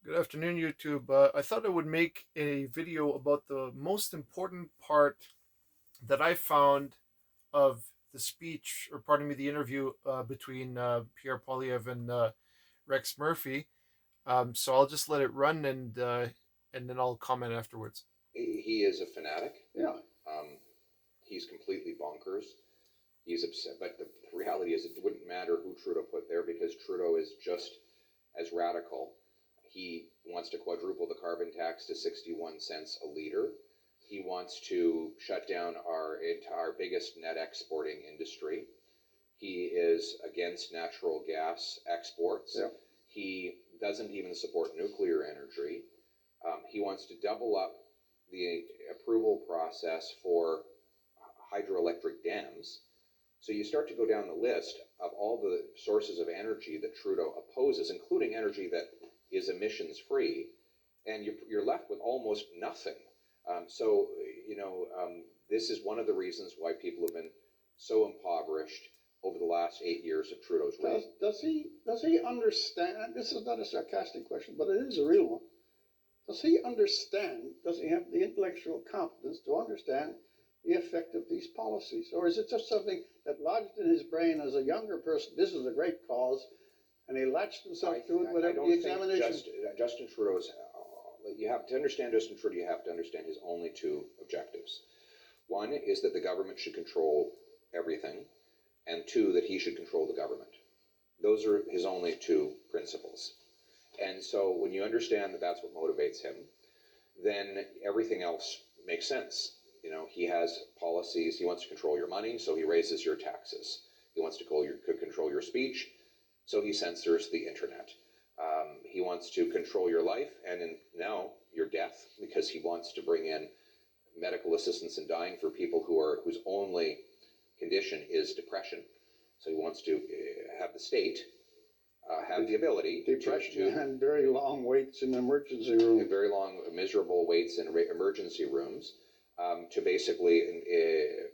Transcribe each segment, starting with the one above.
Good afternoon, YouTube. I thought I would make a video about the most important part that I found of the speech, or pardon me, the interview between Pierre Poilievre and Rex Murphy. So I'll just let it run and then I'll comment afterwards. He is a fanatic. Yeah. He's completely bonkers. He's upset. But the reality is, it wouldn't matter who Trudeau put there because Trudeau is just as radical. He wants to quadruple the carbon tax to 61 cents a liter. He wants to shut down our entire biggest net exporting industry. He is against natural gas exports. Yeah. He doesn't even support nuclear energy. He wants to double up the approval process for hydroelectric dams. So you start to go down the list of all the sources of energy that Trudeau opposes, including energy that is emissions free, and you're left with almost nothing. So, this is one of the reasons why people have been so impoverished over the last 8 years of Trudeau's reign. Does he understand? This is not a sarcastic question, but it is a real one. Does he understand? Does he have the intellectual competence to understand the effect of these policies? Or is it just something that lodged in his brain as a younger person? This is a great cause, and he latched himself to it without the examination. Justin Trudeau's, you have to understand Justin Trudeau, you have to understand his only two objectives. One is that the government should control everything, and two, that he should control the government. Those are his only two principles. And so when you understand that that's what motivates him, then everything else makes sense. He has policies. He wants to control your money, so he raises your taxes. He wants to control your speech, so he censors the internet. He wants to control your life and now your death, because he wants to bring in medical assistance in dying for people whose only condition is depression. So he wants to have the state have the ability to and very long waits in emergency rooms, and very long, miserable waits in emergency rooms, to basically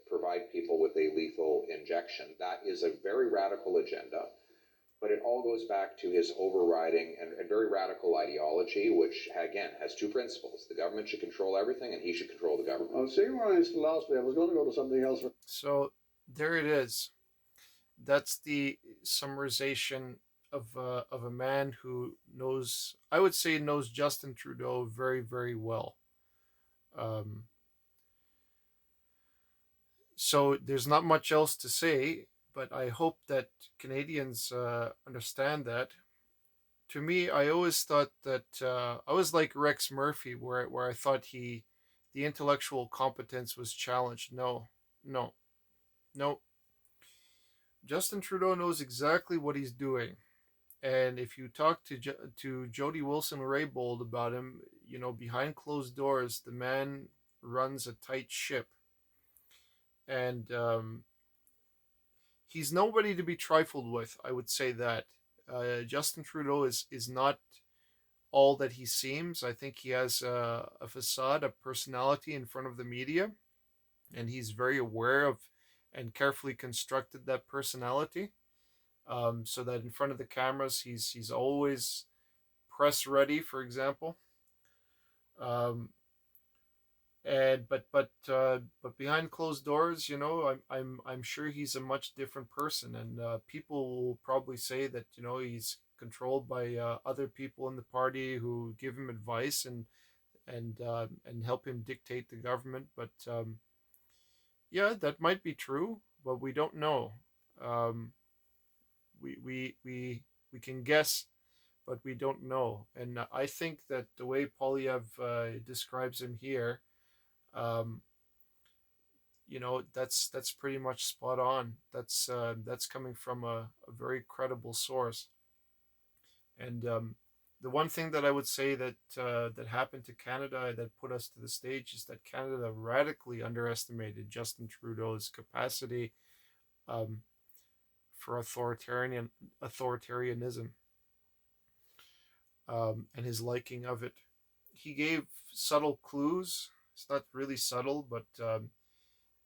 provide people with a lethal injection. That is a very radical agenda, but it all goes back to his overriding and very radical ideology, which again has two principles: the government should control everything, and he should control the government. Oh, see, when I lost me, I was going to go to something else. So there it is. That's the summarization of a man who knows, I would say, knows Justin Trudeau very, very well. So there's not much else to say, but I hope that Canadians understand that. To me, I always thought that I was like Rex Murphy, where I thought the intellectual competence was challenged. No, no, no. Justin Trudeau knows exactly what he's doing. And if you talk to Jody Wilson-Raybould about him, behind closed doors, the man runs a tight ship, and he's nobody to be trifled with. I would say that Justin Trudeau is not all that he seems. I think he has a facade, a personality in front of the media, and he's very aware of and carefully constructed that personality. So that in front of the cameras, he's always press ready, for example. But behind closed doors, I'm sure he's a much different person, and people will probably say that he's controlled by other people in the party who give him advice and help him dictate the government. But yeah, that might be true, but we don't know. Um, we can guess, but we don't know. And I think that the way Poilievre describes him here, um, that's pretty much spot on. That's coming from a very credible source. And the one thing that I would say that happened to Canada that put us to the stage is that Canada radically underestimated Justin Trudeau's capacity um, for authoritarianism, and his liking of it. He gave subtle clues. It's not really subtle, but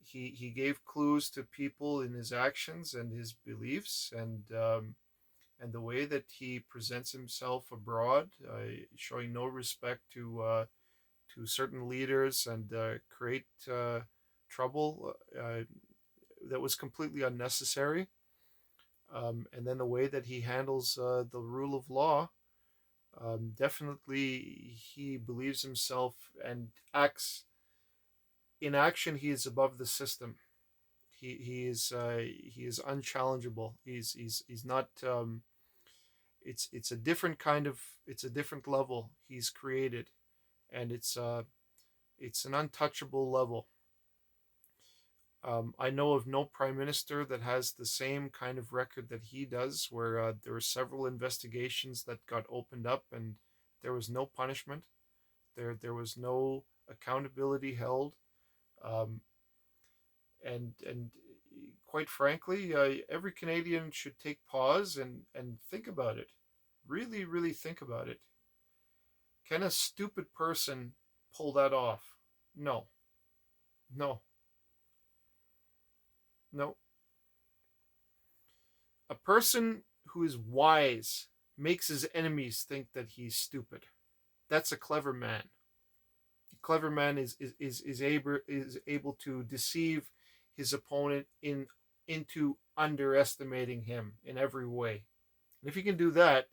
he gave clues to people in his actions and his beliefs, and the way that he presents himself abroad, showing no respect to certain leaders, and create trouble that was completely unnecessary. And then the way that he handles the rule of law, definitely he believes himself and acts in action. He is above the system. He is unchallengeable. He's not. It's a different kind of. It's a different level he's created, and it's an untouchable level. I know of no prime minister that has the same kind of record that he does, where there were several investigations that got opened up and there was no punishment. There was no accountability held, um, and quite frankly, every Canadian should take pause and think about it. Really, really think about it. Can a stupid person pull that off? No, no, no. A person who is wise makes his enemies think that he's stupid. That's a clever man. A clever man is able to deceive his opponent into underestimating him in every way. And if he can do that,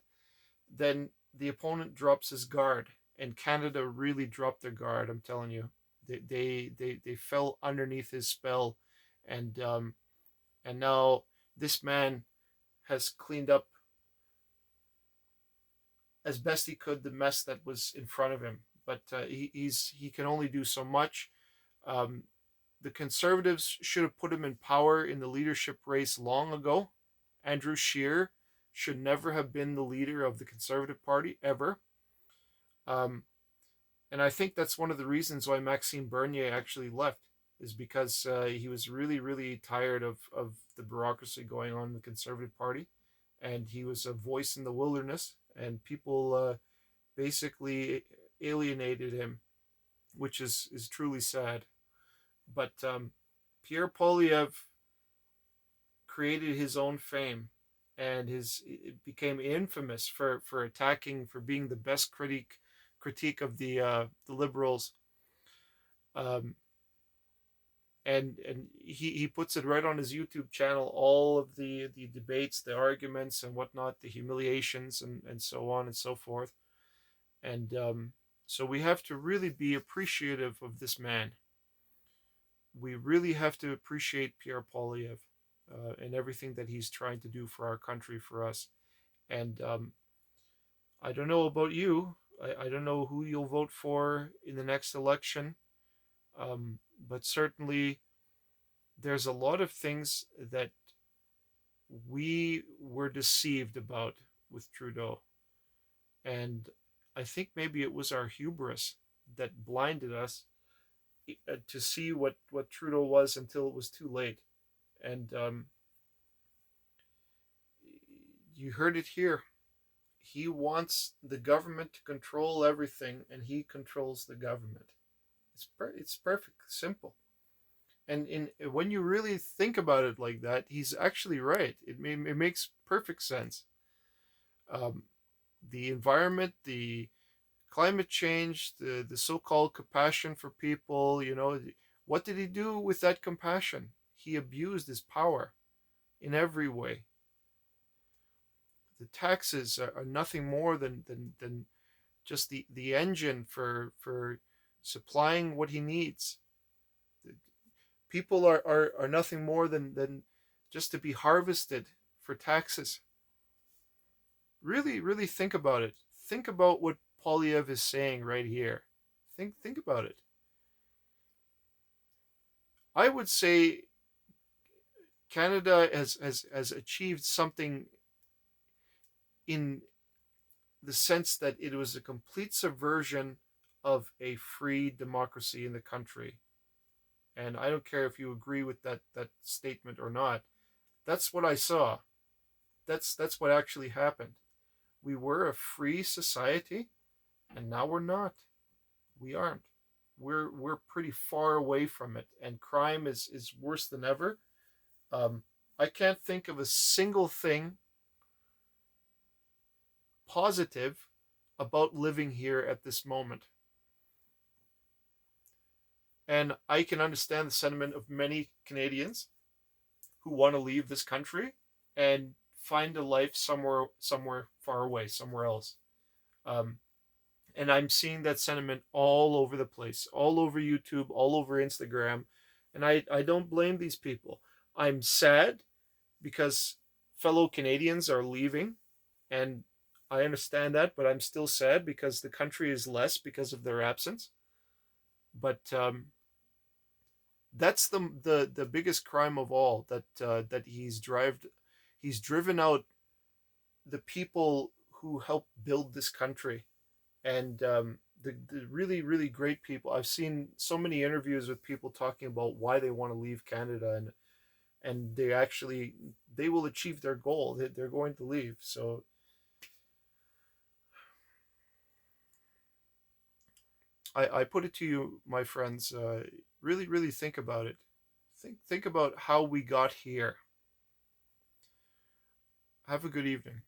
then the opponent drops his guard. And Canada really dropped their guard. I'm telling you, they fell underneath his spell, and now this man has cleaned up as best he could the mess that was in front of him. But he can only do so much. Um, the Conservatives should have put him in power in the leadership race long ago. Andrew Scheer should never have been the leader of the Conservative Party ever. Um, and I think that's one of the reasons why Maxime Bernier actually left, is because he was really, really tired of the bureaucracy going on in the Conservative Party, and he was a voice in the wilderness, and people basically alienated him, which is truly sad. But Pierre Poilievre created his own fame, and it became infamous for attacking, for being the best critique of the liberals. Um, and he puts it right on his YouTube channel, all of the debates, the arguments and whatnot, the humiliations and so on and so forth. And so we have to really be appreciative of this man. We really have to appreciate Pierre Poilievre and everything that he's trying to do for our country, for us. And I don't know about you. I don't know who you'll vote for in the next election. But certainly there's a lot of things that we were deceived about with Trudeau. And I think maybe it was our hubris that blinded us to see what Trudeau was until it was too late. And you heard it here. He wants the government to control everything, and he controls the government. It's perfect, simple. And when you really think about it like that, he's actually right. It makes perfect sense. Um, the environment, the climate change, the so-called compassion for people, what did he do with that compassion? He abused his power in every way. The taxes are nothing more than just the engine for supplying what he needs. People are nothing more than just to be harvested for taxes. Really, really think about it. Think about what Poilievre is saying right here. Think about it. I would say Canada has achieved something in the sense that it was a complete subversion of a free democracy in the country. And I don't care if you agree with that statement or not. That's what I saw. That's what actually happened. We were a free society, and now we're not. We aren't. We're pretty far away from it, and crime is worse than ever. I can't think of a single thing positive about living here at this moment. And I can understand the sentiment of many Canadians who want to leave this country and find a life somewhere far away, somewhere else. Um, and I'm seeing that sentiment all over the place, all over YouTube, all over Instagram, and I don't blame these people. I'm sad because fellow Canadians are leaving, and I understand that, but I'm still sad because the country is less because of their absence. But that's the biggest crime of all, that he's driven out the people who helped build this country, and the really really great people. I've seen so many interviews with people talking about why they want to leave Canada, and they will achieve their goal. They're going to leave. So I put it to you, my friends, really really think about it. Think about how we got here. Have a good evening.